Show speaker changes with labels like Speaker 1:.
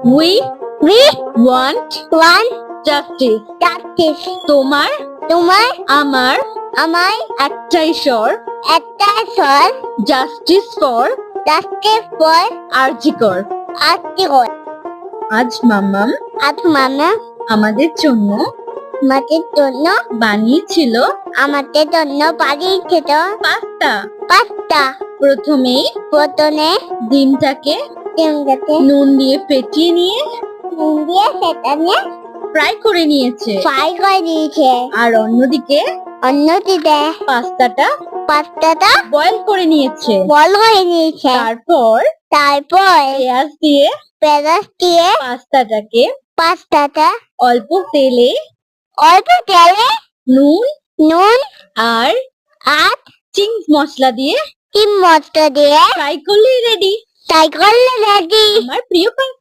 Speaker 1: We
Speaker 2: we
Speaker 1: want
Speaker 2: want
Speaker 1: justice.
Speaker 2: justice.
Speaker 1: তোমার
Speaker 2: তোমার
Speaker 1: আমার
Speaker 2: আমার
Speaker 1: একটাই স্বর,
Speaker 2: একটা স্বর
Speaker 1: justice for
Speaker 2: justice for
Speaker 1: RG Kar.
Speaker 2: article.
Speaker 1: আজ মাম্মাম
Speaker 2: আজ মামা
Speaker 1: আমাদের জন্য
Speaker 2: আমাদের জন্য
Speaker 1: বানিয়েছিল
Speaker 2: আমাদের জন্য বানিয়েছিল
Speaker 1: পাস্তা।
Speaker 2: পাস্তা।
Speaker 1: প্রথমেই
Speaker 2: প্রথমে
Speaker 1: ডিমটাকে
Speaker 2: ডিমটাকে
Speaker 1: নুন দিয়ে ফেটিয়ে নিয়ে
Speaker 2: নুন দিয়ে সেটা নিয়ে
Speaker 1: ফ্রাই করে নিয়েছে,
Speaker 2: ফ্রাই করে দিয়েছে।
Speaker 1: আর অন্যদিকে
Speaker 2: অন্যদিকে
Speaker 1: পাস্তাটা
Speaker 2: পাস্তাটা
Speaker 1: বয়েল করে নিয়েছে।
Speaker 2: বল হয়ে নিয়েছে।
Speaker 1: তারপর
Speaker 2: তারপর
Speaker 1: পেঁয়াজ দিয়ে
Speaker 2: পেঁয়াজ দিয়ে
Speaker 1: পাস্তাটাকে
Speaker 2: পাস্তাটা
Speaker 1: অল্প তেলে
Speaker 2: অল্প তেলে
Speaker 1: নুন
Speaker 2: নুন
Speaker 1: আর
Speaker 2: আর
Speaker 1: চিংস মশলা দিয়ে
Speaker 2: ডিম মশলা দিয়ে
Speaker 1: ফ্রাই করলেই রেডি
Speaker 2: তাই করলে রেডি।
Speaker 1: আমার প্রিয় পাস্তা।